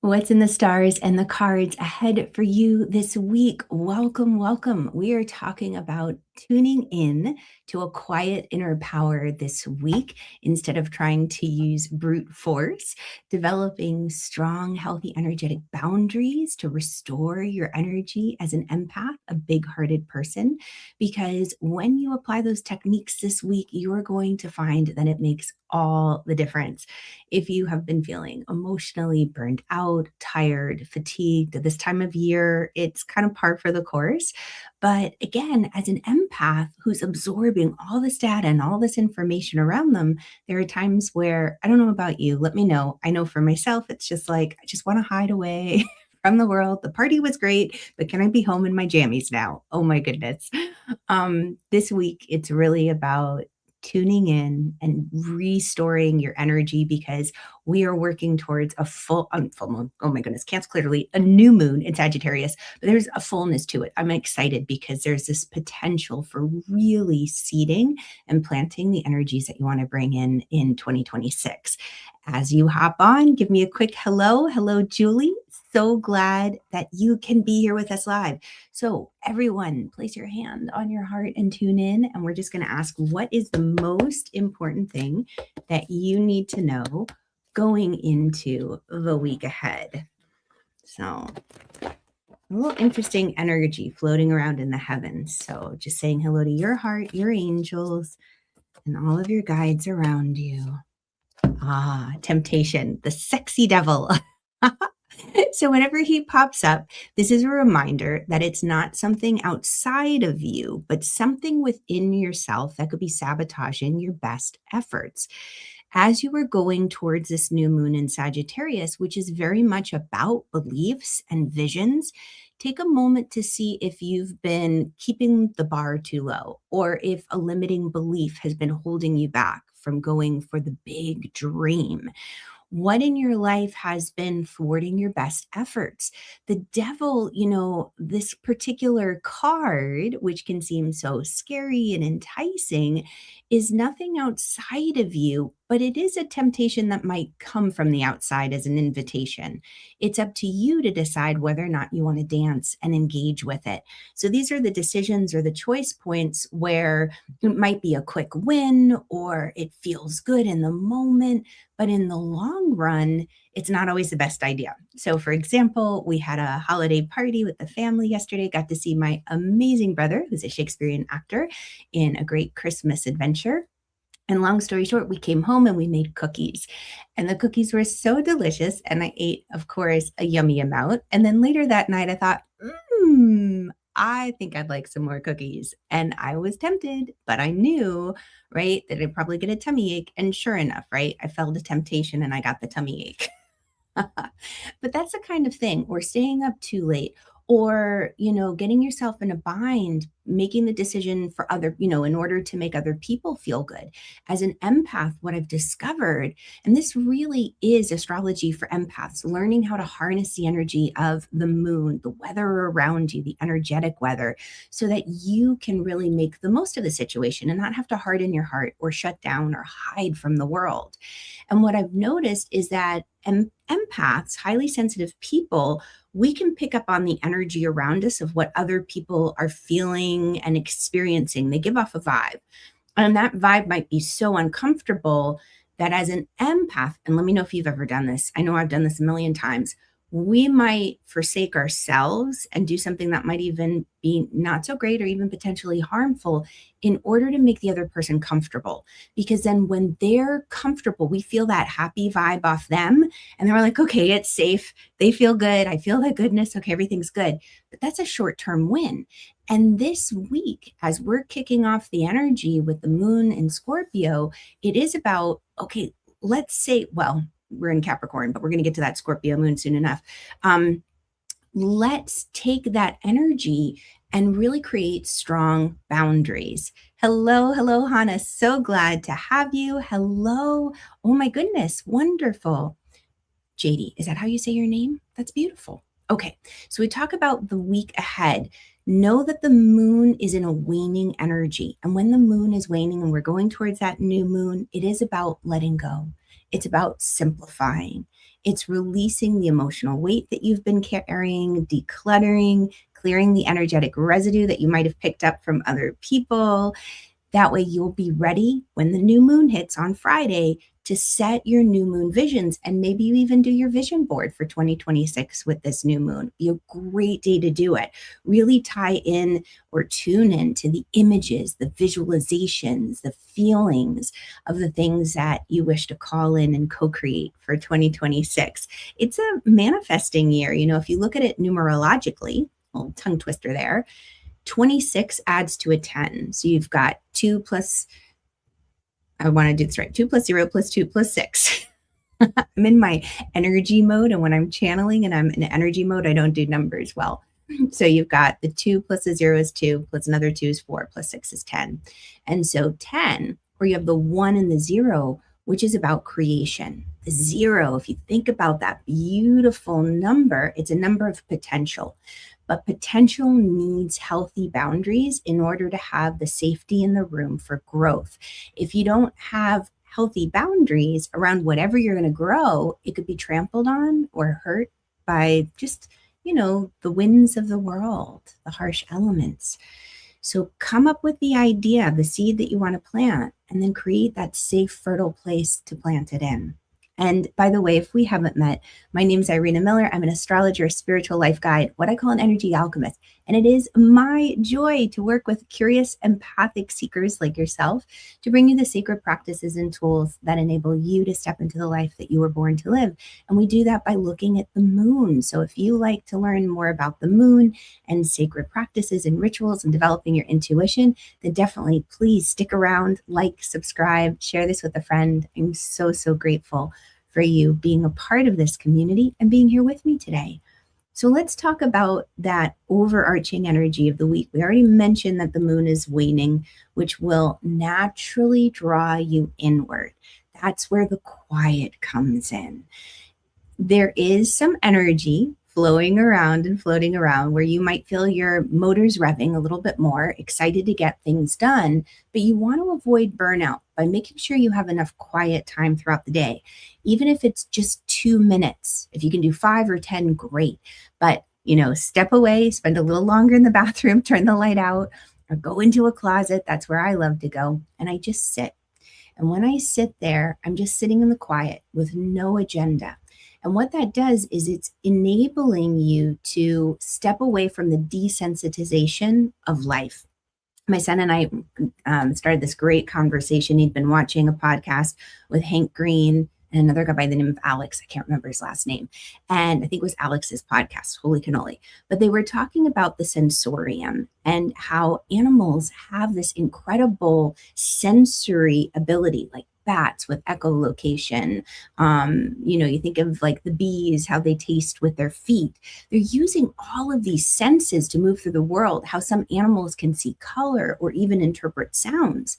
What's in the stars and the cards ahead for you this week? Welcome, welcome. We are talking about tuning in to a quiet inner power this week instead of trying to use brute force, developing strong, healthy, energetic boundaries to restore your energy as an empath, a big hearted person. Because when you apply those techniques this week, you're going to find that it makes all the difference. If you have been feeling emotionally burned out, tired, fatigued at this time of year, it's kind of par for the course. But again, as an empath who's absorbing all this data and all this information around them, there are times where I don't know about you, let me know. I know for myself, it's just like, I just want to hide away from the world. The party was great, but can I be home in my jammies now? Oh my goodness. This week, it's really about tuning in and restoring your energy because we are working towards a full moon. Oh my goodness, can't clearly a new moon in Sagittarius, but there's a fullness to it. I'm excited because there's this potential for really seeding and planting the energies that you want to bring in 2026. As you hop on, give me a quick hello. Hello, Julie. So glad that you can be here with us live. So, everyone, place your hand on your heart and tune in. And we're just going to ask what is the most important thing that you need to know going into the week ahead? So, a little interesting energy floating around in the heavens. So, just saying hello to your heart, your angels, and all of your guides around you. Ah, temptation, the sexy devil. So, whenever he pops up, this is a reminder that it's not something outside of you, but something within yourself that could be sabotaging your best efforts. As you are going towards this new moon in Sagittarius, which is very much about beliefs and visions, take a moment to see if you've been keeping the bar too low or if a limiting belief has been holding you back from going for the big dream. What in your life has been thwarting your best efforts? The devil, this particular card, which can seem so scary and enticing, is nothing outside of you, but it is a temptation that might come from the outside as an invitation. It's up to you to decide whether or not you want to dance and engage with it. So these are the decisions or the choice points where it might be a quick win or it feels good in the moment, but in the long run, it's not always the best idea. So, for example, we had a holiday party with the family yesterday, got to see my amazing brother, who's a Shakespearean actor, in a great Christmas adventure. And long story short, we came home and we made cookies. And the cookies were so delicious. And I ate, of course, a yummy amount. And then later that night, I thought, I think I'd like some more cookies. And I was tempted, but I knew, right, that I'd probably get a tummy ache. And sure enough, right, I fell to temptation and I got the tummy ache. But that's the kind of thing, or staying up too late, or, getting yourself in a bind, making the decision for in order to make other people feel good. As an empath, what I've discovered, and this really is astrology for empaths, learning how to harness the energy of the moon, the weather around you, the energetic weather, so that you can really make the most of the situation and not have to harden your heart or shut down or hide from the world. And what I've noticed is that empaths, highly sensitive people, we can pick up on the energy around us of what other people are feeling and experiencing. They give off a vibe. And that vibe might be so uncomfortable that as an empath, and let me know if you've ever done this. I know I've done this a million times. We might forsake ourselves and do something that might even be not so great or even potentially harmful in order to make the other person comfortable. Because then when they're comfortable, we feel that happy vibe off them. And they're like, okay, it's safe. They feel good. I feel that goodness. Okay, everything's good. But that's a short-term win. And this week, as we're kicking off the energy with the moon in Scorpio, it is about, okay, let's say, well, we're in Capricorn, but we're going to get to that Scorpio moon soon enough. Let's take that energy and really create strong boundaries. Hello, hello, Hannah. So glad to have you. Hello. Oh my goodness. Wonderful. JD, is that how you say your name? That's beautiful. Okay. So we talk about the week ahead. Know that the moon is in a waning energy. And when the moon is waning and we're going towards that new moon, it is about letting go. It's about simplifying. It's releasing the emotional weight that you've been carrying, decluttering, clearing the energetic residue that you might have picked up from other people. That way, you'll be ready when the new moon hits on Friday to set your new moon visions. And maybe you even do your vision board for 2026 with this new moon. Be a great day to do it. Really tie in or tune in to the images, the visualizations, the feelings of the things that you wish to call in and co create for 2026. It's a manifesting year. If you look at it numerologically, little tongue twister there, 26 adds to a 10. So you've got 2 plus, I want to do this right, 2 plus 0 plus 2 plus 6. I'm in my energy mode. And when I'm channeling and I'm in energy mode, I don't do numbers well. So you've got the 2 plus the 0 is 2, plus another 2 is 4, plus 6 is 10. And so 10, where you have the 1 and the 0, which is about creation. The 0, if you think about that beautiful number, it's a number of potential. But potential needs healthy boundaries in order to have the safety in the room for growth. If you don't have healthy boundaries around whatever you're going to grow, it could be trampled on or hurt by just, the winds of the world, the harsh elements. So come up with the idea, the seed that you want to plant, and then create that safe, fertile place to plant it in. And by the way, if we haven't met, my name is Irina Miller. I'm an astrologer, a spiritual life guide, what I call an energy alchemist. And it is my joy to work with curious, empathic seekers like yourself to bring you the sacred practices and tools that enable you to step into the life that you were born to live. And we do that by looking at the moon. So if you like to learn more about the moon and sacred practices and rituals and developing your intuition, then definitely please stick around, like, subscribe, share this with a friend. I'm so, so grateful for you being a part of this community and being here with me today. So let's talk about that overarching energy of the week. We already mentioned that the moon is waning, which will naturally draw you inward. That's where the quiet comes in. There is some energy flowing around and floating around where you might feel your motors revving a little bit more, excited to get things done, but you want to avoid burnout by making sure you have enough quiet time throughout the day. Even if it's just 2 minutes, if you can do 5 or 10, great. But, step away, spend a little longer in the bathroom, turn the light out, or go into a closet. That's where I love to go. And I just sit. And when I sit there, I'm just sitting in the quiet with no agenda. And what that does is it's enabling you to step away from the desensitization of life. My son and I started this great conversation. He'd been watching a podcast with Hank Green and another guy by the name of Alex. I can't remember his last name. And I think it was Alex's podcast, Holy Cannoli. But they were talking about the sensorium and how animals have this incredible sensory ability, like bats with echolocation. You think of like the bees, how they taste with their feet. They're using all of these senses to move through the world, how some animals can see color or even interpret sounds.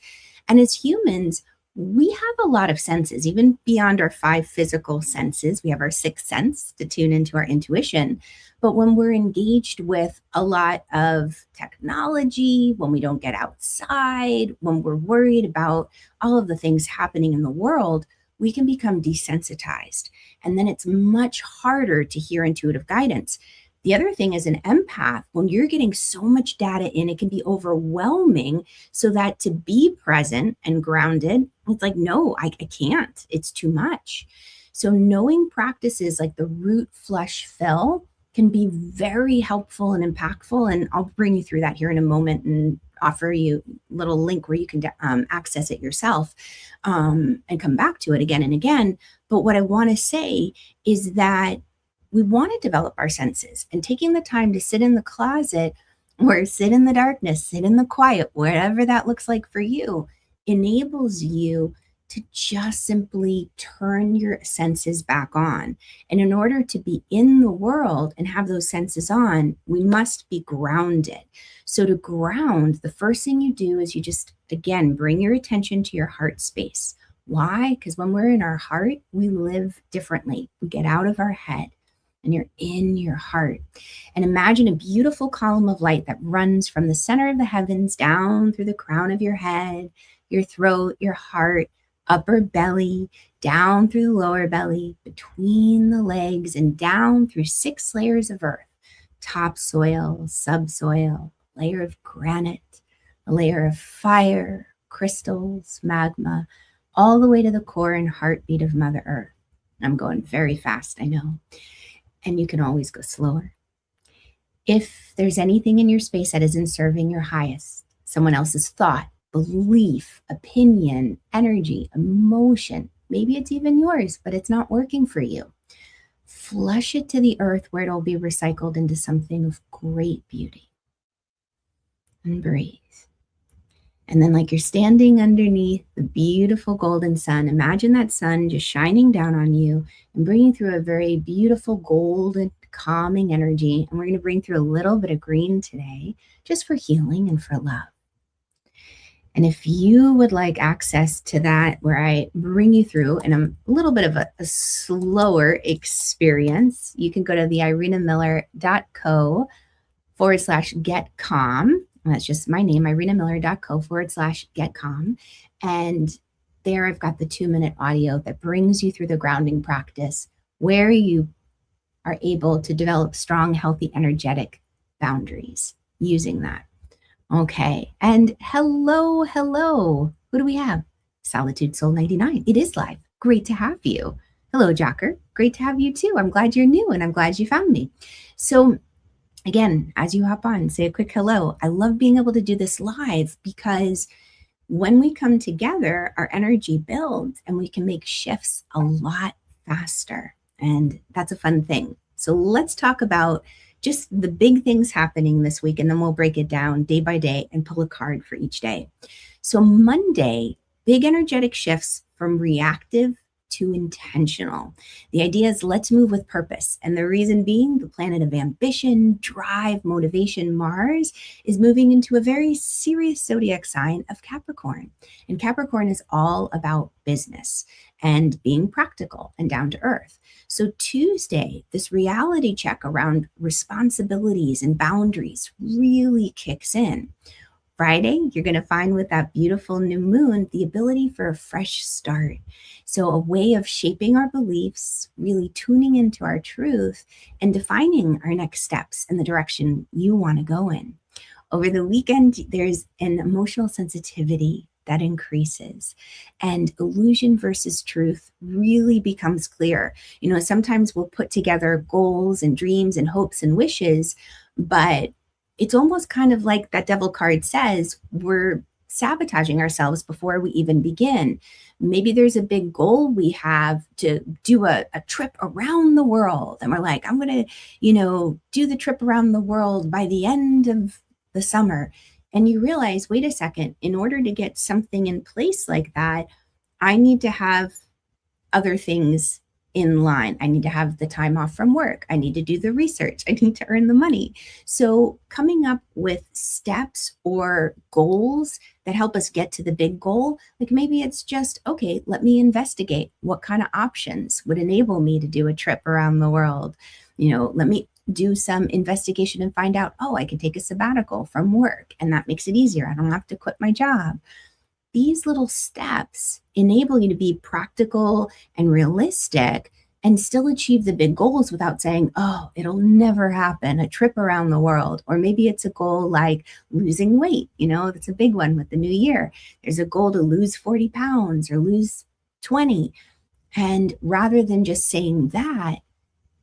And as humans, we have a lot of senses, even beyond our 5 physical senses. We have our 6th sense to tune into our intuition. But when we're engaged with a lot of technology, when we don't get outside, when we're worried about all of the things happening in the world, we can become desensitized. And then it's much harder to hear intuitive guidance. The other thing is an empath, when you're getting so much data in, it can be overwhelming, so that to be present and grounded, it's like, no, I can't. It's too much. So knowing practices like the root flush fill can be very helpful and impactful. And I'll bring you through that here in a moment and offer you a little link where you can access it yourself and come back to it again and again. But what I want to say is that we want to develop our senses, and taking the time to sit in the closet or sit in the darkness, sit in the quiet, wherever that looks like for you, enables you to just simply turn your senses back on. And in order to be in the world and have those senses on, we must be grounded. So to ground, the first thing you do is you just, again, bring your attention to your heart space. Why? Because when we're in our heart, we live differently. We get out of our head. And you're in your heart. And imagine a beautiful column of light that runs from the center of the heavens down through the crown of your head, your throat, your heart, upper belly, down through the lower belly, between the legs, and down through 6 layers of earth: topsoil, subsoil, layer of granite, a layer of fire, crystals, magma, all the way to the core and heartbeat of Mother Earth. I'm going very fast, I know, and you can always go slower. If there's anything in your space that isn't serving your highest, someone else's thought, belief, opinion, energy, emotion, maybe it's even yours, but it's not working for you, flush it to the earth where it'll be recycled into something of great beauty. And breathe. And then, like you're standing underneath the beautiful golden sun, imagine that sun just shining down on you and bringing through a very beautiful golden calming energy. And we're going to bring through a little bit of green today, just for healing and for love. And if you would like access to that, where I bring you through in a little bit of a slower experience, you can go to the irenamiller.co/get calm. That's just my name, irenamiller.co/get calm. And there I've got the 2-minute audio that brings you through the grounding practice, where you are able to develop strong, healthy, energetic boundaries using that. Okay. And hello. Who do we have? Solitude Soul 99. It is live. Great to have you. Hello, Jocker. Great to have you too. I'm glad you're new and I'm glad you found me. So again, as you hop on, say a quick hello. I love being able to do this live because when we come together, our energy builds and we can make shifts a lot faster. And that's a fun thing. So let's talk about just the big things happening this week, and then we'll break it down day by day and pull a card for each day. So Monday, big energetic shifts from reactive to intentional. The idea is let's move with purpose. And the reason being, the planet of ambition, drive, motivation, Mars, is moving into a very serious zodiac sign of Capricorn. And Capricorn is all about business and being practical and down to earth. So Tuesday, this reality check around responsibilities and boundaries really kicks in. Friday, you're going to find with that beautiful new moon the ability for a fresh start. So a way of shaping our beliefs, really tuning into our truth and defining our next steps in the direction you want to go in. Over the weekend, there's an emotional sensitivity that increases, and illusion versus truth really becomes clear. You know, sometimes we'll put together goals and dreams and hopes and wishes, but it's almost kind of like that devil card says, we're sabotaging ourselves before we even begin. Maybe there's a big goal we have to do a trip around the world. And we're like, I'm going to, do the trip around the world by the end of the summer. And you realize, wait a second, in order to get something in place like that, I need to have other things in line. I need to have the time off from work. I need to do the research. I need to earn the money. So coming up with steps or goals that help us get to the big goal, like maybe it's just, okay, let me investigate what kind of options would enable me to do a trip around the world. Let me do some investigation and find out, I can take a sabbatical from work, and that makes it easier. I don't have to quit my job. These little steps enable you to be practical and realistic and still achieve the big goals without saying, it'll never happen, a trip around the world. Or maybe it's a goal like losing weight. That's a big one with the new year. There's a goal to lose 40 pounds or lose 20. And rather than just saying that,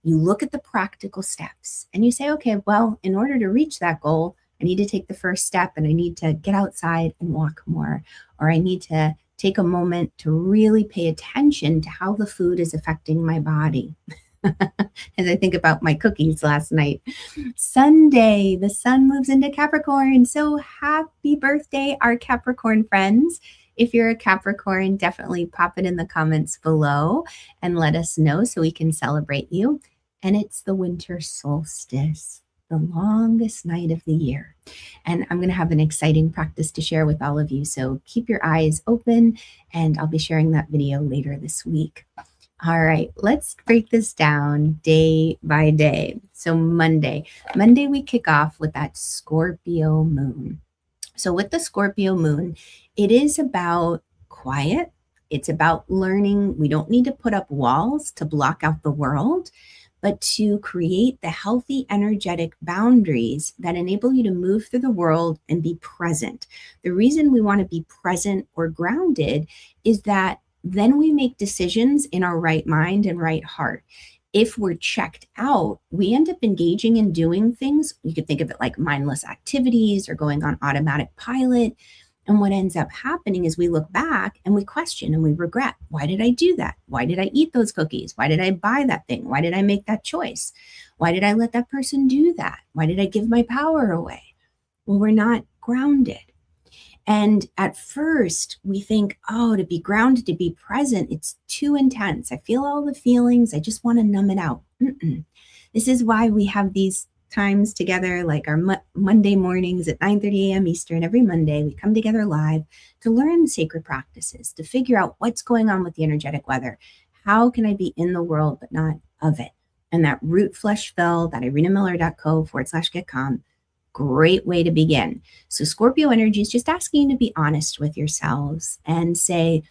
you look at the practical steps and you say, okay, well, in order to reach that goal, I need to take the first step and I need to get outside and walk more, or I need to take a moment to really pay attention to how the food is affecting my body. As I think about my cookies last night. Sunday, the sun moves into Capricorn. So happy birthday, our Capricorn friends. If you're a Capricorn, definitely pop it in the comments below and let us know so we can celebrate you. And it's the winter solstice, the longest night of the year. And I'm going to have an exciting practice to share with all of you. So keep your eyes open, and I'll be sharing that video later this week. All right, let's break this down day by day. So Monday we kick off with that Scorpio moon. So with the Scorpio moon, it is about quiet. It's about learning. We don't need to put up walls to block out the world, but to create the healthy energetic boundaries that enable you to move through the world and be present. The reason we want to be present or grounded is that then we make decisions in our right mind and right heart. If we're checked out, we end up engaging in doing things. You could think of it like mindless activities or going on automatic pilot. And what ends up happening is we look back and we question and we regret. Why did I do that? Why did I eat those cookies? Why did I buy that thing? Why did I make that choice? Why did I let that person do that? Why did I give my power away? Well, we're not grounded. And at first we think, oh, to be grounded, to be present, it's too intense. I feel all the feelings. I just want to numb it out. This is why we have these times together, like our Monday mornings at 9:30 a.m. Eastern. Every Monday, we come together live to learn sacred practices, to figure out what's going on with the energetic weather. How can I be in the world, but not of it? And that root flesh fill, that irinamiller.co/get calm, great way to begin. So Scorpio energy is just asking you to be honest with yourselves and say,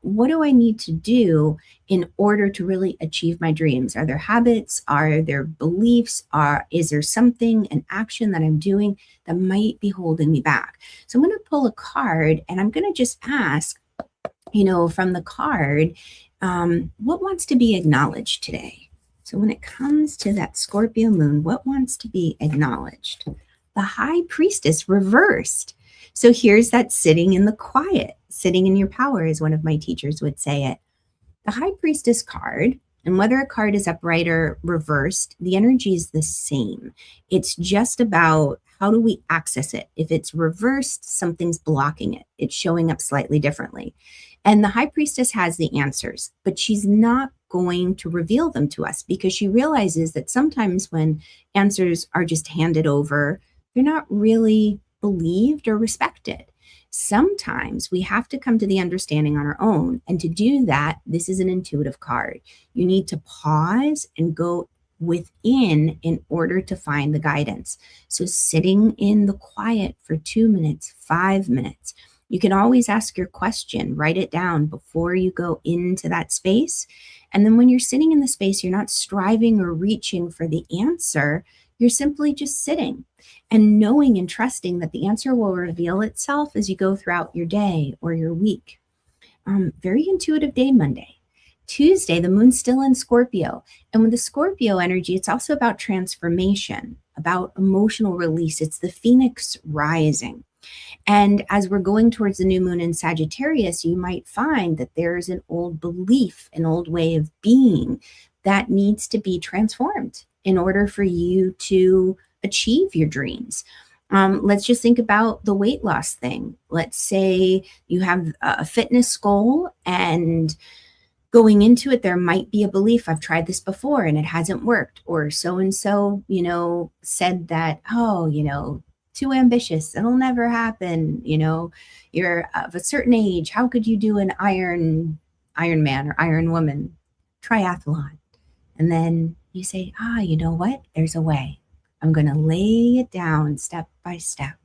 what do I need to do in order to really achieve my dreams? Are there habits? Are there beliefs? Is there something, an action that I'm doing that might be holding me back? So I'm going to pull a card and I'm going to just ask, from the card, what wants to be acknowledged today? So when it comes to that Scorpio moon, what wants to be acknowledged? The High Priestess reversed. So here's that sitting in the quiet, sitting in your power, as one of my teachers would say it. The High Priestess card, and whether a card is upright or reversed, the energy is the same. It's just about how do we access it. If it's reversed, something's blocking it. It's showing up slightly differently. And the High Priestess has the answers, but she's not going to reveal them to us because she realizes that sometimes when answers are just handed over, they're not really believed or respected. Sometimes we have to come to the understanding on our own. And to do that, this is an intuitive card. You need to pause and go within in order to find the guidance. So sitting in the quiet for 2 minutes, 5 minutes, you can always ask your question, write it down before you go into that space. And then when you're sitting in the space, you're not striving or reaching for the answer. You're simply just sitting and knowing and trusting that the answer will reveal itself as you go throughout your day or your week. Very intuitive day, Monday. Tuesday, the moon's still in Scorpio. And with the Scorpio energy, it's also about transformation, about emotional release. It's the phoenix rising. And as we're going towards the new moon in Sagittarius, you might find that there's an old belief, an old way of being that needs to be transformed in order for you to achieve your dreams. Let's just think about the weight loss thing. Let's say you have a fitness goal and going into it, there might be a belief, I've tried this before and it hasn't worked. Or so-and-so, said that, too ambitious, it'll never happen. You're of a certain age. How could you do an Iron Man or Iron Woman triathlon? And then you say, you know what? There's a way. I'm going to lay it down step by step.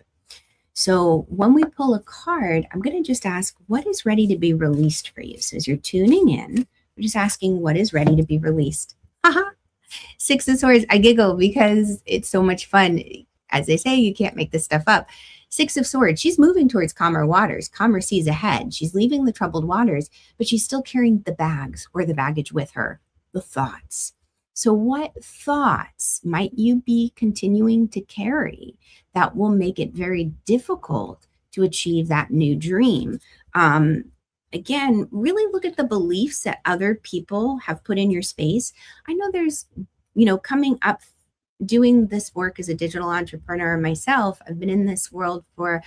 So when we pull a card, I'm going to just ask what is ready to be released for you. So as you're tuning in, we're just asking what is ready to be released. Haha. Six of Swords. I giggle because it's so much fun. As they say, you can't make this stuff up. Six of Swords. She's moving towards calmer waters, calmer seas ahead. She's leaving the troubled waters, but she's still carrying the bags or the baggage with her, the thoughts. So what thoughts might you be continuing to carry that will make it very difficult to achieve that new dream? Again, really look at the beliefs that other people have put in your space. I know there's, coming up, doing this work as a digital entrepreneur myself, I've been in this world for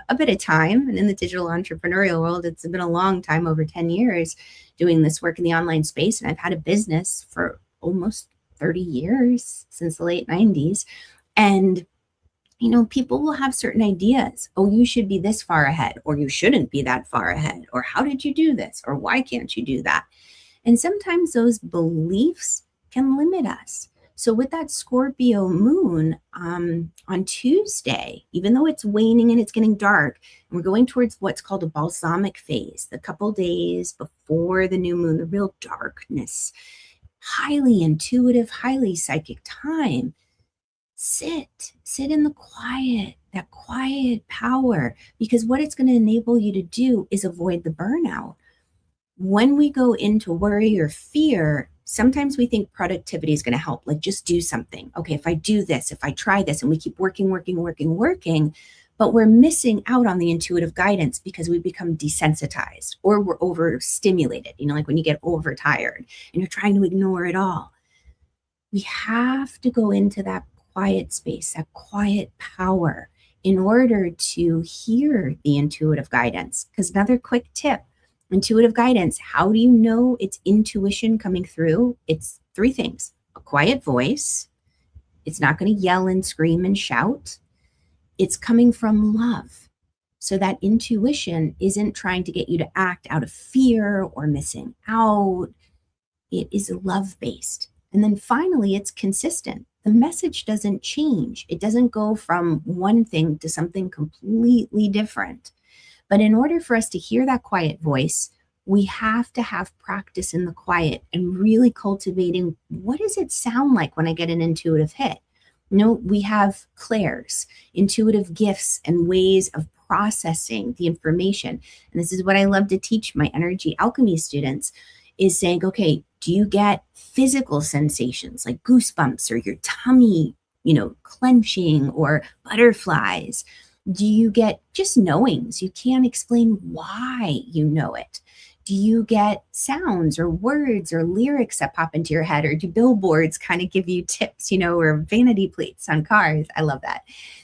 a bit of time. And in the digital entrepreneurial world, it's been a long time, over 10 years, doing this work in the online space. And I've had a business for almost 30 years, since the late 90s. And, people will have certain ideas. Oh, you should be this far ahead, or you shouldn't be that far ahead, or how did you do this? Or why can't you do that? And sometimes those beliefs can limit us. So with that Scorpio moon on Tuesday, even though it's waning and it's getting dark, and we're going towards what's called a balsamic phase, the couple days before the new moon, the real darkness, highly intuitive, highly psychic time. Sit in the quiet, that quiet power, because what it's going to enable you to do is avoid the burnout. When we go into worry or fear, sometimes we think productivity is going to help, like just do something. Okay, if I do this, if I try this, and we keep working, but we're missing out on the intuitive guidance because we become desensitized or we're overstimulated, like when you get overtired and you're trying to ignore it all. We have to go into that quiet space, that quiet power in order to hear the intuitive guidance. Because another quick tip, intuitive guidance, how do you know it's intuition coming through? It's three things: a quiet voice, it's not going to yell and scream and shout, it's coming from love. So that intuition isn't trying to get you to act out of fear or missing out. It is love based. And then finally, it's consistent. The message doesn't change. It doesn't go from one thing to something completely different. But in order for us to hear that quiet voice, we have to have practice in the quiet and really cultivating, what does it sound like when I get an intuitive hit? We have clairs, intuitive gifts and ways of processing the information. And this is what I love to teach my energy alchemy students, is saying, okay, do you get physical sensations like goosebumps or your tummy, clenching, or butterflies? Do you get just knowings? You can't explain why you know it. Do you get sounds or words or lyrics that pop into your head, or do billboards kind of give you tips, or vanity plates on cars? I love that.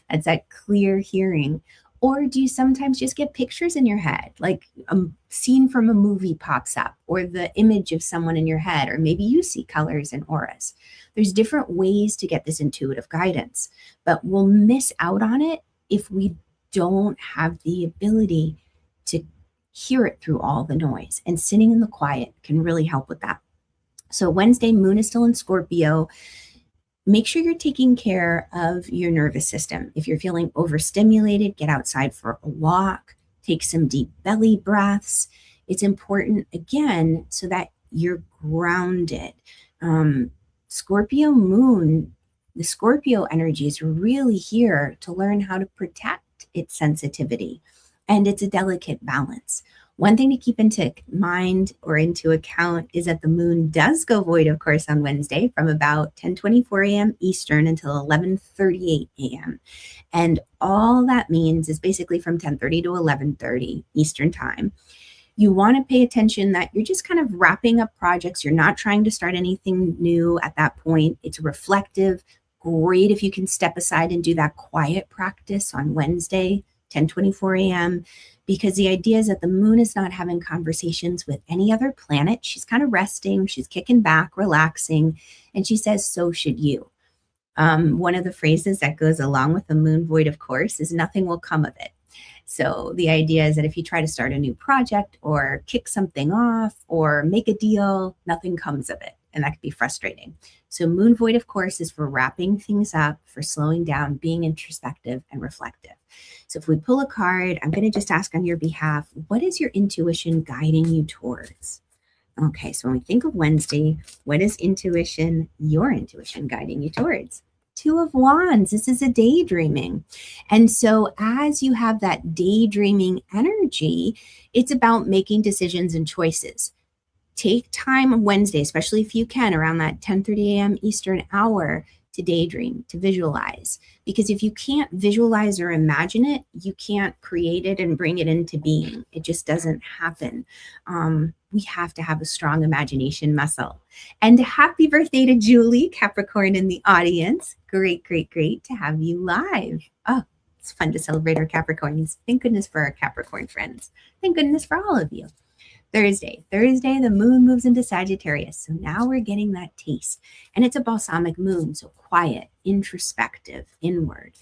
That's that clear hearing. Or do you sometimes just get pictures in your head, like a scene from a movie pops up, or the image of someone in your head, or maybe you see colors and auras? There's different ways to get this intuitive guidance, but we'll miss out on it if we don't have the ability to hear it through all the noise. And sitting in the quiet can really help with that. So Wednesday, moon is still in Scorpio. Make sure you're taking care of your nervous system. If you're feeling overstimulated, get outside for a walk, take some deep belly breaths. It's important, again, so that you're grounded. Scorpio moon, the Scorpio energy is really here to learn how to protect its sensitivity, and it's a delicate balance. One thing to keep into mind or into account is that the moon does go void, of course, on Wednesday from about 10:24 a.m. Eastern until 11:38 a.m. And all that means is basically from 10:30 to 11:30 Eastern time. You want to pay attention that you're just kind of wrapping up projects. You're not trying to start anything new at that point. It's reflective. Great if you can step aside and do that quiet practice on Wednesday, 10:24 a.m., because the idea is that the moon is not having conversations with any other planet. She's kind of resting, she's kicking back, relaxing, and she says, so should you. One of the phrases that goes along with the moon void, of course, is nothing will come of it. So the idea is that if you try to start a new project or kick something off or make a deal, nothing comes of it. And that could be frustrating. So moon void, of course, is for wrapping things up, for slowing down, being introspective and reflective. So if we pull a card, I'm going to just ask on your behalf, what is your intuition guiding you towards? Okay, so when we think of Wednesday, what is your intuition guiding you towards? Two of Wands. This is a daydreaming. And so as you have that daydreaming energy, it's about making decisions and choices. Take time on Wednesday, especially if you can, around that 10:30 a.m. Eastern hour, to daydream, to visualize. Because if you can't visualize or imagine it, you can't create it and bring it into being. It just doesn't happen. We have to have a strong imagination muscle. And happy birthday to Julie, Capricorn, in the audience. Great, great, great to have you live. Oh, it's fun to celebrate our Capricorns. Thank goodness for our Capricorn friends. Thank goodness for all of you. Thursday, the moon moves into Sagittarius. So now we're getting that taste. And it's a balsamic moon, so quiet, introspective, inward.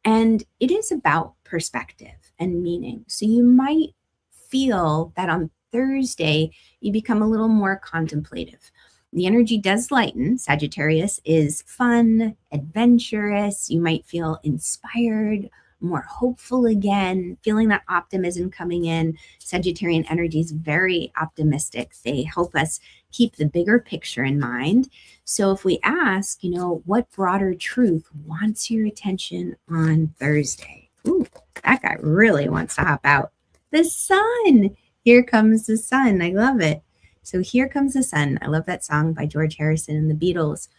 And it is about perspective and meaning. So you might feel that on Thursday, you become a little more contemplative. the energy does lighten. Sagittarius is fun, adventurous. You might feel inspired, more hopeful again, feeling that optimism coming in. Sagittarian energy is very optimistic. They help us keep the bigger picture in mind. So if we ask, what broader truth wants your attention on Thursday? Ooh, that guy really wants to hop out. The sun. Here comes the sun. I love it. So Here Comes the Sun. I love that song by George Harrison and the Beatles.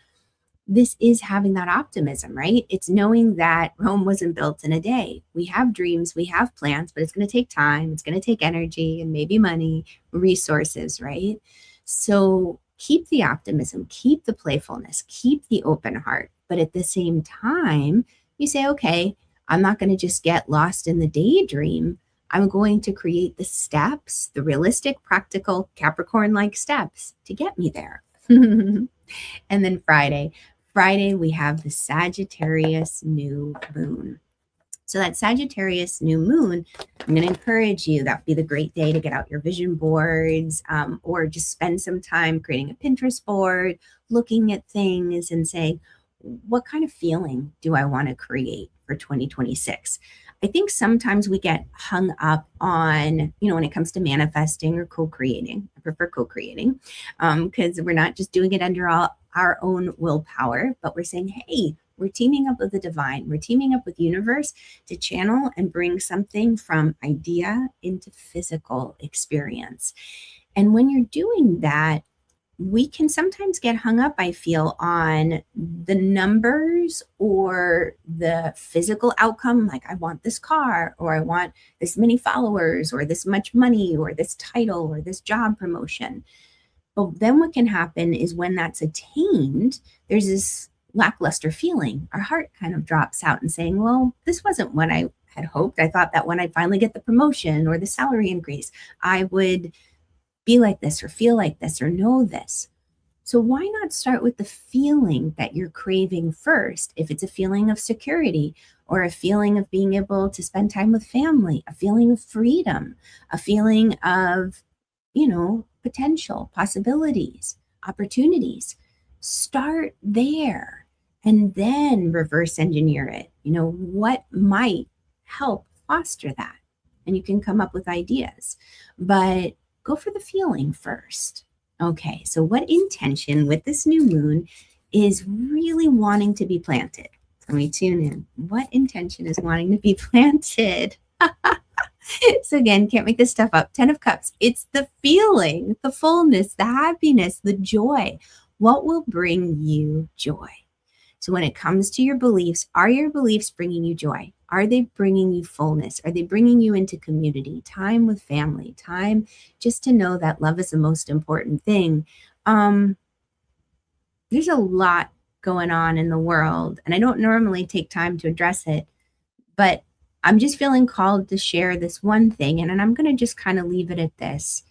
This is having that optimism, right? It's knowing that Rome wasn't built in a day. We have dreams, we have plans, but it's going to take time. It's going to take energy and maybe money, resources, right? So keep the optimism, keep the playfulness, keep the open heart. But at the same time, you say, okay, I'm not going to just get lost in the daydream. I'm going to create the steps, the realistic, practical Capricorn-like steps to get me there. And then Friday, we have the Sagittarius New Moon. So that Sagittarius New Moon, I'm going to encourage you, that would be the great day to get out your vision boards, or just spend some time creating a Pinterest board, looking at things and saying, what kind of feeling do I want to create for 2026? I think sometimes we get hung up on, when it comes to manifesting or co-creating. I prefer co-creating because we're not just doing it under our own willpower, but we're saying, hey, we're teaming up with the divine. We're teaming up with universe to channel and bring something from idea into physical experience. And when you're doing that, we can sometimes get hung up, I feel, on the numbers or the physical outcome. Like, I want this car, or I want this many followers, or this much money, or this title, or this job promotion. But then what can happen is when that's attained, there's this lackluster feeling. Our heart kind of drops out and saying, well, this wasn't what I had hoped. I thought that when I finally get the promotion or the salary increase, I would be like this or feel like this or know this. So why not start with the feeling that you're craving first? If it's a feeling of security, or a feeling of being able to spend time with family, a feeling of freedom, a feeling of, potential, possibilities, opportunities, start there and then reverse engineer it. What might help foster that? And you can come up with ideas, but go for the feeling first. Okay, so what intention with this new moon is really wanting to be planted? Let me tune in. What intention is wanting to be planted? So again, can't make this stuff up. 10 of Cups. It's the feeling, the fullness, the happiness, the joy. What will bring you joy? So when it comes to your beliefs, are your beliefs bringing you joy? Are they bringing you fullness? Are they bringing you into community, time with family, time just to know that love is the most important thing? There's a lot going on in the world, and I don't normally take time to address it, but I'm just feeling called to share this one thing, and I'm going to just kind of leave it at this.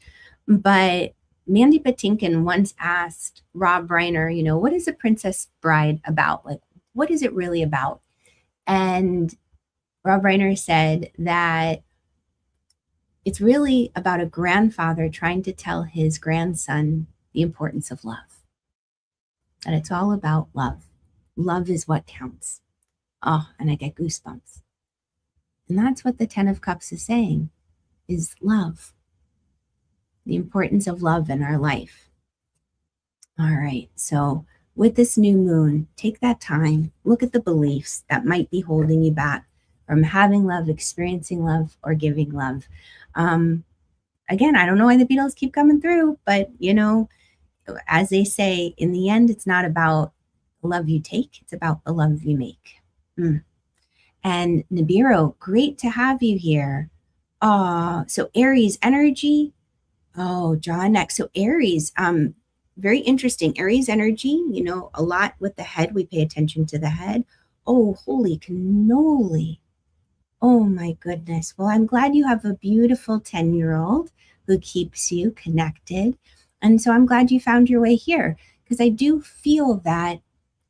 But Mandy Patinkin once asked Rob Reiner, what is a Princess Bride about? Like, what is it really about? And Rob Reiner said that it's really about a grandfather trying to tell his grandson the importance of love. That it's all about love. Love is what counts. Oh, and I get goosebumps. And that's what the 10 of Cups is saying, is love. The importance of love in our life. All right, so with this new moon, take that time, look at the beliefs that might be holding you back from having love, experiencing love, or giving love. Again, I don't know why the Beatles keep coming through, but as they say, in the end, it's not about the love you take, it's about the love you make. And Nibiru, great to have you here. So Aries energy. Oh, John next. So Aries, very interesting. Aries energy, a lot with the head. We pay attention to the head. Oh, holy cannoli. Oh my goodness. Well, I'm glad you have a beautiful 10-year-old who keeps you connected. And so I'm glad you found your way here, because I do feel that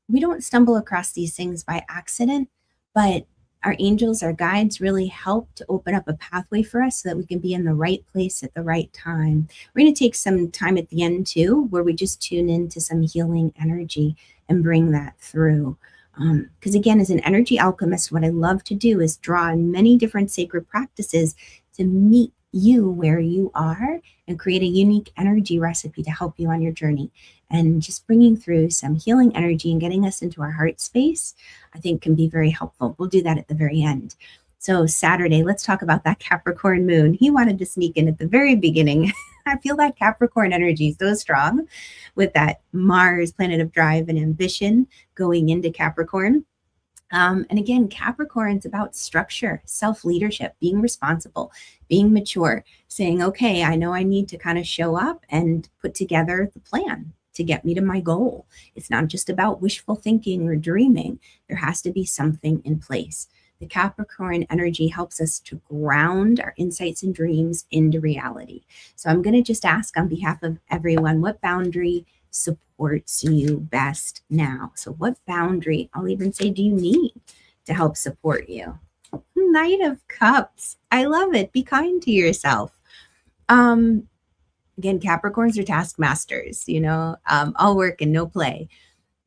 we don't stumble across these things by accident, but Our angels, our guides really help to open up a pathway for us so that we can be in the right place at the right time. We're going to take some time at the end too, where we just tune into some healing energy and bring that through. Because again, as an energy alchemist, what I love to do is draw in many different sacred practices to meet you where you are and create a unique energy recipe to help you on your journey. And just bringing through some healing energy and getting us into our heart space, I think can be very helpful. We'll do that at the very end. So Saturday, let's talk about that Capricorn moon. He wanted to sneak in at the very beginning. I feel that Capricorn energy so strong with that Mars, planet of drive and ambition, going into Capricorn. And again, Capricorn's about structure, self-leadership, being responsible, being mature, saying, okay, I know I need to kind of show up and put together the plan to get me to my goal. It's not just about wishful thinking or dreaming. There has to be something in place. The Capricorn energy helps us to ground our insights and dreams into reality. So I'm going to just ask on behalf of everyone, what boundary supports you best now? So what boundary, I'll even say, do you need to help support you? Knight of Cups. I love it. Be kind to yourself. Again, Capricorns are taskmasters, all work and no play.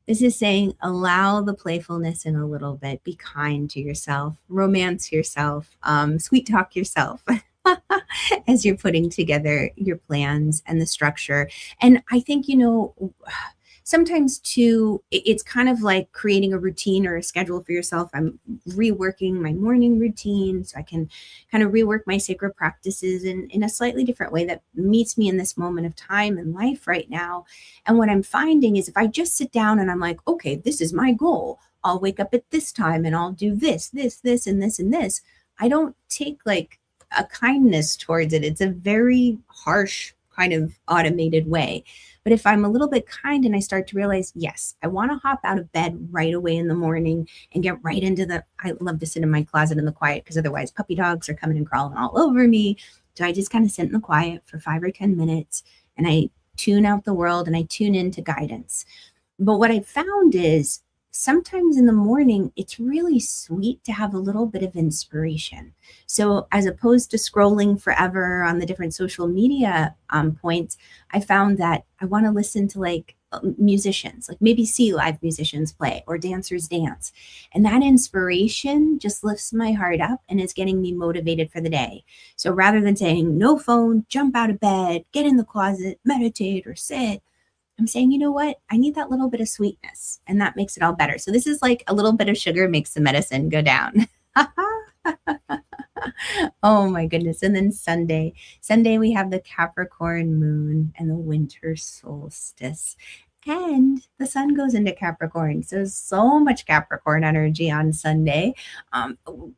This is saying allow the playfulness in a little bit. Be kind to yourself, romance yourself, sweet talk yourself as you're putting together your plans and the structure. And I think, sometimes too, it's kind of like creating a routine or a schedule for yourself. I'm reworking my morning routine so I can kind of rework my sacred practices in a slightly different way that meets me in this moment of time and life right now. And what I'm finding is if I just sit down and I'm like, okay, this is my goal. I'll wake up at this time and I'll do this, and this, and this. I don't take like a kindness towards it. It's a very harsh kind of automated way. But if I'm a little bit kind and I start to realize, yes, I want to hop out of bed right away in the morning and get right into I love to sit in my closet in the quiet because otherwise puppy dogs are coming and crawling all over me. So I just kind of sit in the quiet for 5 or 10 minutes and I tune out the world and I tune into guidance. But what I found is sometimes in the morning, it's really sweet to have a little bit of inspiration. So as opposed to scrolling forever on the different social media points, I found that I want to listen to like musicians, like maybe see live musicians play or dancers dance. And that inspiration just lifts my heart up and is getting me motivated for the day. So rather than saying no phone, jump out of bed, get in the closet, meditate or sit, I'm saying, you know what? I need that little bit of sweetness and that makes it all better. So this is like a little bit of sugar makes the medicine go down. Oh my goodness. And then Sunday we have the Capricorn moon and the winter solstice. And the sun goes into Capricorn. So much Capricorn energy on Sunday,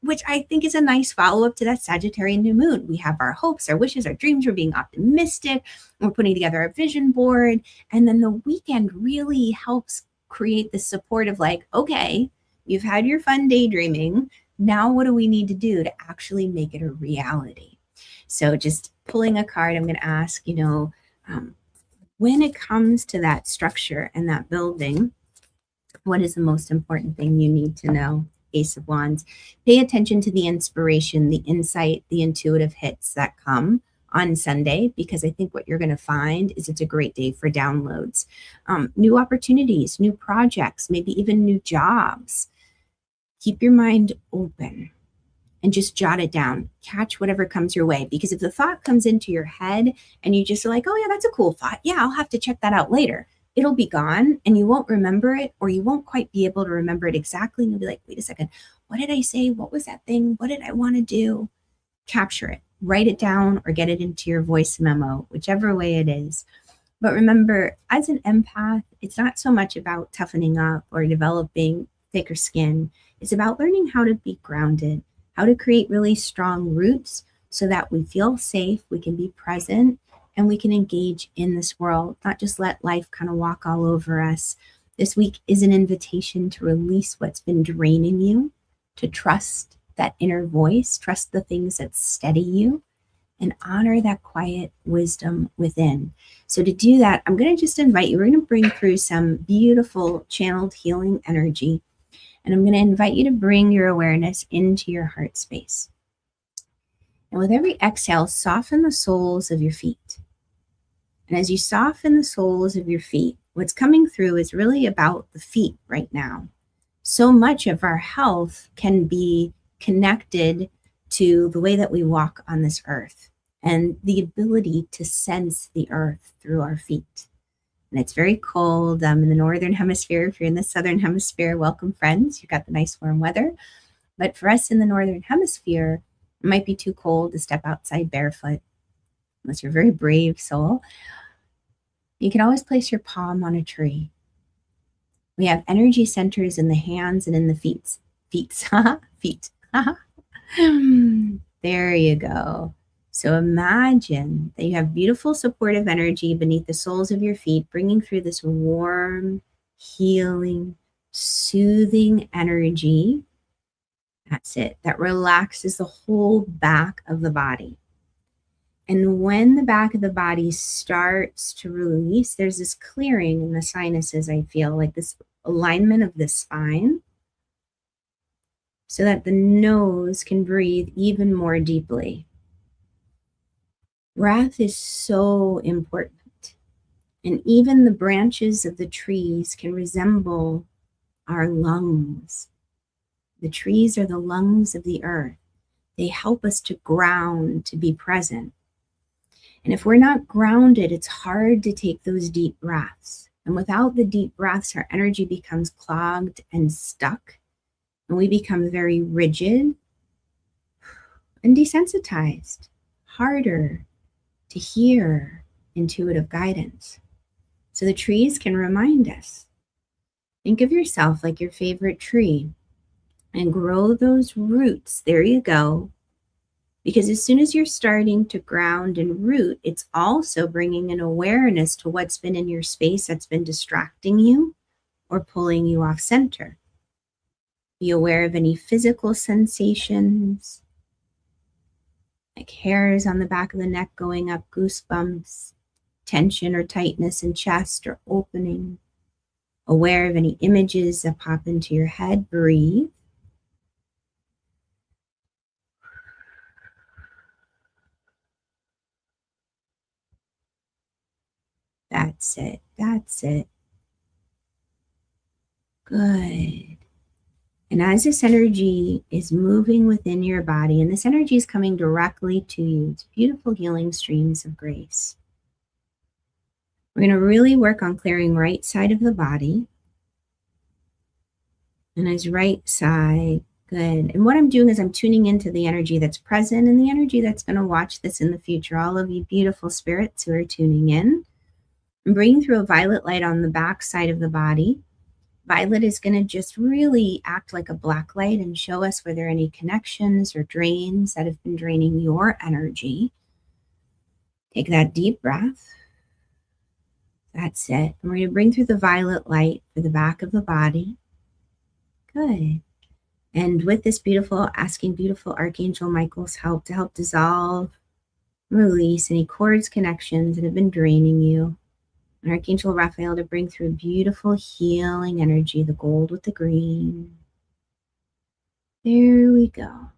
which I think is a nice follow-up to that Sagittarius New Moon. We have our hopes, our wishes, our dreams. We're being optimistic. We're putting together our vision board. And then the weekend really helps create the support of like, okay, you've had your fun daydreaming. Now what do we need to do to actually make it a reality? So just pulling a card, I'm going to ask, when it comes to that structure and that building, what is the most important thing you need to know? Ace of Wands. Pay attention to the inspiration, the insight, the intuitive hits that come on Sunday, because I think what you're going to find is it's a great day for downloads, new opportunities, new projects, maybe even new jobs. Keep your mind open and just jot it down. Catch whatever comes your way. Because if the thought comes into your head and you just are like, oh yeah, that's a cool thought. Yeah, I'll have to check that out later. It'll be gone and you won't remember it, or you won't quite be able to remember it exactly. And you'll be like, wait a second, what did I say? What was that thing? What did I want to do? Capture it, write it down, or get it into your voice memo, whichever way it is. But remember, as an empath, it's not so much about toughening up or developing thicker skin. It's about learning how to be grounded, how to create really strong roots so that we feel safe, we can be present, and we can engage in this world, not just let life kind of walk all over us. This week is an invitation to release what's been draining you, to trust that inner voice, trust the things that steady you, and honor that quiet wisdom within. So to do that, I'm going to just invite you, we're going to bring through some beautiful channeled healing energy. And I'm going to invite you to bring your awareness into your heart space. And with every exhale, soften the soles of your feet. And as you soften the soles of your feet, what's coming through is really about the feet right now. So much of our health can be connected to the way that we walk on this earth and the ability to sense the earth through our feet. And it's very cold in the northern hemisphere. If you're in the southern hemisphere, welcome, friends. You've got the nice warm weather. But for us in the northern hemisphere, it might be too cold to step outside barefoot, unless you're a very brave soul. You can always place your palm on a tree. We have energy centers in the hands and in the feet. Feet. There you go. So imagine that you have beautiful supportive energy beneath the soles of your feet, bringing through this warm, healing, soothing energy. That's it. That relaxes the whole back of the body. And when the back of the body starts to release, there's this clearing in the sinuses, I feel, like this alignment of the spine, so that the nose can breathe even more deeply. Breath is so important. And even the branches of the trees can resemble our lungs. The trees are the lungs of the earth. They help us to ground, to be present. And if we're not grounded, it's hard to take those deep breaths. And without the deep breaths, our energy becomes clogged and stuck. And we become very rigid and desensitized, harder to hear intuitive guidance. So the trees can remind us. Think of yourself like your favorite tree and grow those roots. There you go. Because as soon as you're starting to ground and root, it's also bringing an awareness to what's been in your space that's been distracting you or pulling you off center. Be aware of any physical sensations, like hairs on the back of the neck going up, goosebumps, tension or tightness in chest or opening. Aware of any images that pop into your head. Breathe. That's it. That's it. Good. And as this energy is moving within your body, and this energy is coming directly to you, it's beautiful healing streams of grace. We're going to really work on clearing right side of the body. And as right side, good. And what I'm doing is I'm tuning into the energy that's present and the energy that's going to watch this in the future. All of you beautiful spirits who are tuning in. I'm bringing through a violet light on the back side of the body. Violet is going to just really act like a black light and show us where there are any connections or drains that have been draining your energy. Take that deep breath. That's it. And we're going to bring through the violet light for the back of the body. Good. And with this beautiful, asking beautiful Archangel Michael's help to help dissolve, release any cords, connections that have been draining you. And Archangel Raphael to bring through beautiful healing energy, the gold with the green. There we go.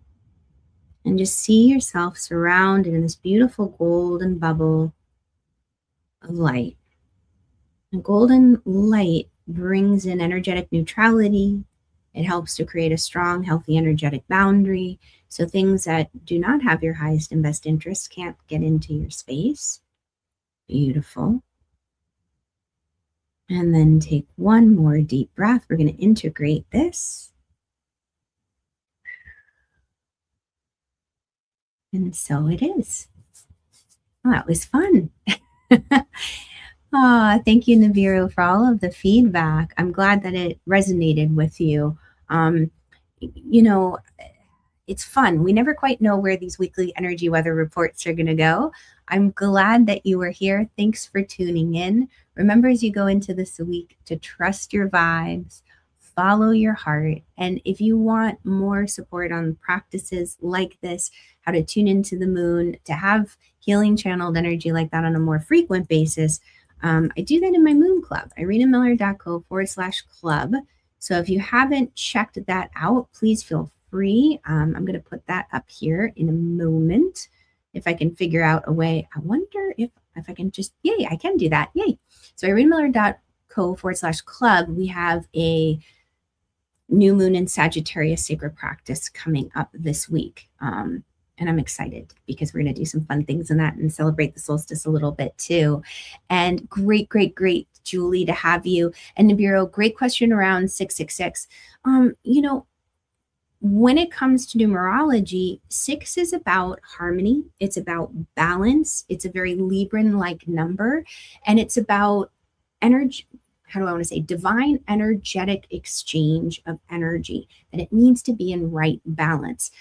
And just see yourself surrounded in this beautiful golden bubble of light. And golden light brings in energetic neutrality. It helps to create a strong, healthy, energetic boundary. So things that do not have your highest and best interests can't get into your space. Beautiful. And then take one more deep breath. We're going to integrate this. And so it is. Oh, that was fun. Thank you, Nibiru, for all of the feedback. I'm glad that it resonated with you. It's fun. We never quite know where these weekly energy weather reports are going to go. I'm glad that you were here. Thanks for tuning in. Remember, as you go into this week, to trust your vibes, follow your heart. And if you want more support on practices like this, how to tune into the moon, to have healing channeled energy like that on a more frequent basis, I do that in my moon club, irenamiller.co/club. So if you haven't checked that out, please feel free. I'm going to put that up here in a moment. If I can figure out a way, I wonder if I can just, yay, I can do that. Yay. So irenamiller.co/club, we have a new moon in Sagittarius sacred practice coming up this week. And I'm excited because we're going to do some fun things in that and celebrate the solstice a little bit too. And great, Julie, to have you. And Nibiru, great question around 666. When it comes to numerology, 6 is about harmony. It's about balance. It's a very Libran-like number. And it's about energy. How do I want to say? Divine energetic exchange of energy. And it needs to be in right balance.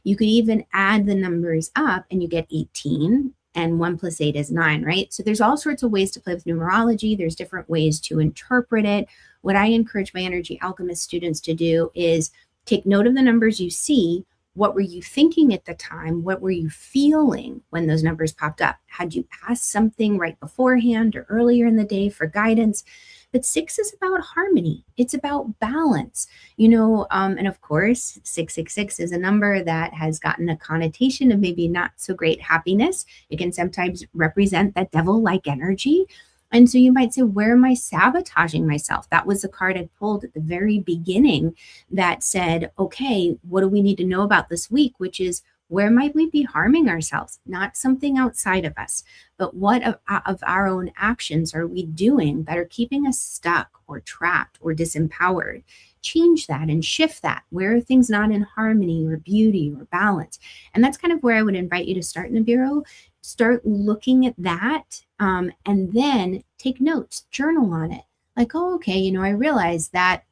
You could even add the numbers up and you get 18. And 1 + 8 is 9, right? So there's all sorts of ways to play with numerology. There's different ways to interpret it. What I encourage my energy alchemist students to do is take note of the numbers you see. What were you thinking at the time? What were you feeling when those numbers popped up? Had you asked something right beforehand or earlier in the day for guidance? But 6 is about harmony. It's about balance, and of course, 666 is a number that has gotten a connotation of maybe not so great happiness. It can sometimes represent that devil-like energy. And so you might say, where am I sabotaging myself? That was the card I pulled at the very beginning that said, okay, what do we need to know about this week? Which is, where might we be harming ourselves? Not something outside of us, but what of our own actions are we doing that are keeping us stuck or trapped or disempowered? Change that and shift that. Where are things not in harmony or beauty or balance? And that's kind of where I would invite you to start, Nibiru. Start looking at that, and then take notes, journal on it. Like, oh, okay, I realize that,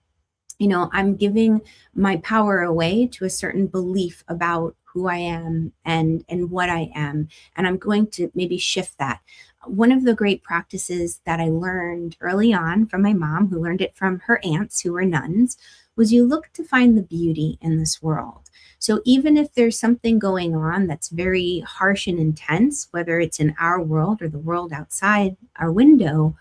I'm giving my power away to a certain belief about who I am and what I am. And I'm going to maybe shift that. One of the great practices that I learned early on from my mom, who learned it from her aunts who were nuns, was you look to find the beauty in this world. So even if there's something going on that's very harsh and intense, whether it's in our world or the world outside our window,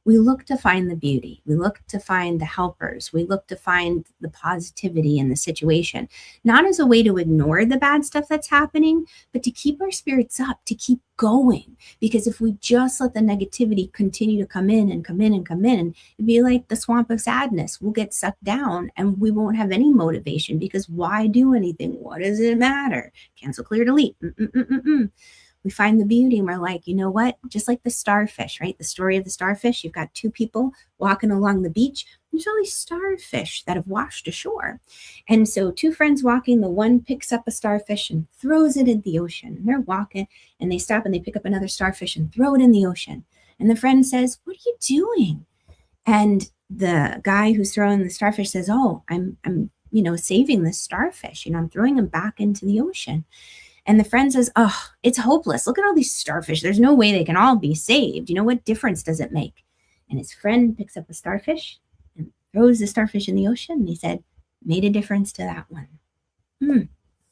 we look to find the beauty. We look to find the helpers. We look to find the positivity in the situation, not as a way to ignore the bad stuff that's happening, but to keep our spirits up, to keep going. Because if we just let the negativity continue to come in, it'd be like the swamp of sadness. We'll get sucked down and we won't have any motivation, because why do anything? What does it matter? Cancel, clear, delete. We find the beauty and we're like, you know what? Just like the starfish, right? The story of the starfish. You've got 2 people walking along the beach. There's all these starfish that have washed ashore. And so 2 friends walking, the one picks up a starfish and throws it in the ocean. And they're walking and they stop and they pick up another starfish and throw it in the ocean. And the friend says, what are you doing? And the guy who's throwing the starfish says, oh, I'm saving this starfish. I'm throwing him back into the ocean. And the friend says, oh, it's hopeless. Look at all these starfish. There's no way they can all be saved. What difference does it make? And his friend picks up a starfish and throws the starfish in the ocean. And he said, made a difference to that one.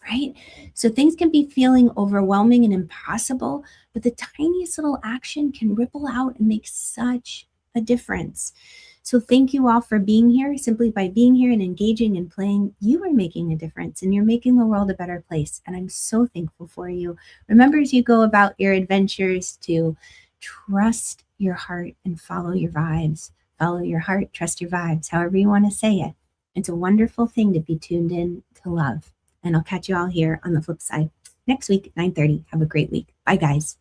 Right? So things can be feeling overwhelming and impossible, but the tiniest little action can ripple out and make such a difference. So thank you all for being here. Simply by being here and engaging and playing, you are making a difference and you're making the world a better place. And I'm so thankful for you. Remember, as you go about your adventures, to trust your heart and follow your vibes. Follow your heart, trust your vibes, however you want to say it. It's a wonderful thing to be tuned in to love. And I'll catch you all here on the flip side next week at 9:30. Have a great week. Bye, guys.